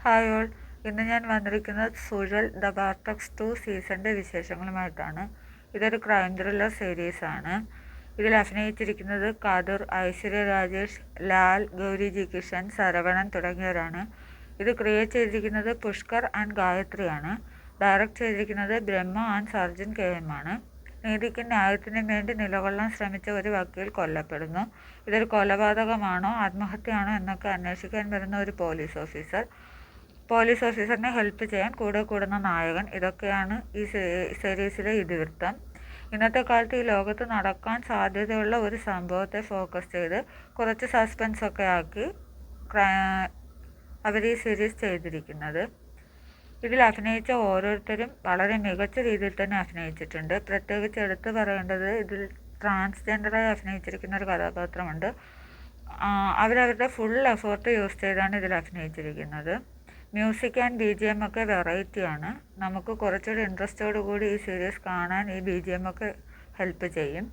Hi all, ഇന്ന് ഞാൻ വന്നിരിക്കുന്നത് സുഴൽ ദ ബാർട്ടക്സ് 2 സീസണിൻ്റെ വിശേഷങ്ങളുമായിട്ടാണ്. ഇതൊരു ക്രൈം ത്രില്ലർ സീരീസാണ്. ഇതിൽ അഭിനയിച്ചിരിക്കുന്നത് കതിർ, ഐശ്വര്യ രാജേഷ്, ലാൽ, ഗൗരി ജി കിഷൻ, ശരവണൻ തുടങ്ങിയവരാണ്. ഇത് ക്രിയേറ്റ് ചെയ്തിരിക്കുന്നത് പുഷ്കർ ആൻഡ് ഗായത്രിയാണ്. ഡയറക്റ്റ് ചെയ്തിരിക്കുന്നത് ബ്രഹ്മ ആൻഡ് സർജൻ KM ആണ്. നീതിക്കും ന്യായത്തിനും വേണ്ടി നിലകൊള്ളാൻ ശ്രമിച്ച ഒരു വക്കീൽ കൊല്ലപ്പെടുന്നു. ഇതൊരു കൊലപാതകമാണോ ആത്മഹത്യയാണോ എന്നൊക്കെ അന്വേഷിക്കാൻ വരുന്ന ഒരു പോലീസ് ഓഫീസറിനെ ഹെൽപ്പ് ചെയ്യാൻ കൂടെ കൂടുന്ന നായകൻ. ഇതൊക്കെയാണ് ഈ സീരീസിലെ ഇതിവൃത്തം. ഇന്നത്തെ കാലത്ത് ഈ ലോകത്ത് നടക്കാൻ സാധ്യതയുള്ള ഒരു സംഭവത്തെ ഫോക്കസ് ചെയ്ത് കുറച്ച് സസ്പെൻസൊക്കെ ആക്കി അവർ ഈ സീരീസ് ചെയ്തിരിക്കുന്നത്. ഇതിൽ അഭിനയിച്ച ഓരോരുത്തരും വളരെ മികച്ച രീതിയിൽ തന്നെ അഭിനയിച്ചിട്ടുണ്ട്. പ്രത്യേകിച്ച് എടുത്തു പറയേണ്ടത്, ഇതിൽ ട്രാൻസ്ജെൻഡറായി അഭിനയിച്ചിരിക്കുന്ന ഒരു കഥാപാത്രമുണ്ട്. അവരവരുടെ ഫുൾ എഫേർട്ട് യൂസ് ചെയ്താണ് ഇതിൽ അഭിനയിച്ചിരിക്കുന്നത്. മ്യൂസിക് ആൻഡ് BGM ഒക്കെ വെറൈറ്റിയാണ്. നമുക്ക് കുറച്ചുകൂടി ഇൻട്രസ്റ്റോടു കൂടി ഈ സീരീസ് കാണാൻ ഈ BGM ഒക്കെ ഹെൽപ്പ് ചെയ്യും.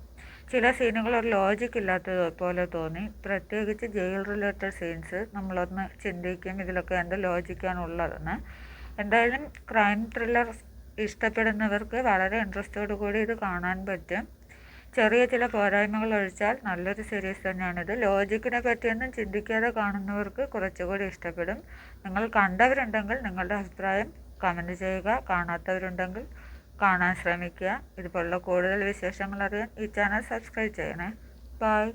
ചില സീനുകൾ ഒരു ലോജിക് ഇല്ലാത്തത് പോലെ തോന്നി. പ്രത്യേകിച്ച് ജയിൽ റിലേറ്റഡ് സീൻസ് നമ്മളൊന്ന് ചിന്തിക്കും, ഇതിലൊക്കെ എന്ത് ലോജിക്കാണുള്ളതെന്ന്. എന്തായാലും ക്രൈം ത്രില്ലർ ഇഷ്ടപ്പെടുന്നവർക്ക് വളരെ ഇൻട്രസ്റ്റോടു കൂടി ഇത് കാണാൻ പറ്റും. ചെറിയ ചില പോരായ്മകൾ ഒഴിച്ചാൽ നല്ലൊരു സീരീസ് തന്നെയാണിത്. ലോജിക്കിനെ പറ്റിയൊന്നും ചിന്തിക്കാതെ കാണുന്നവർക്ക് കുറച്ചുകൂടി ഇഷ്ടപ്പെടും. നിങ്ങൾ കണ്ടവരുണ്ടെങ്കിൽ നിങ്ങളുടെ അഭിപ്രായം കമൻറ്റ് ചെയ്യുക. കാണാത്തവരുണ്ടെങ്കിൽ കാണാൻ ശ്രമിക്കുക. ഇതുപോലുള്ള കൂടുതൽ വിശേഷങ്ങൾ അറിയാൻ ഈ ചാനൽ സബ്സ്ക്രൈബ് ചെയ്യണേ. ബൈ.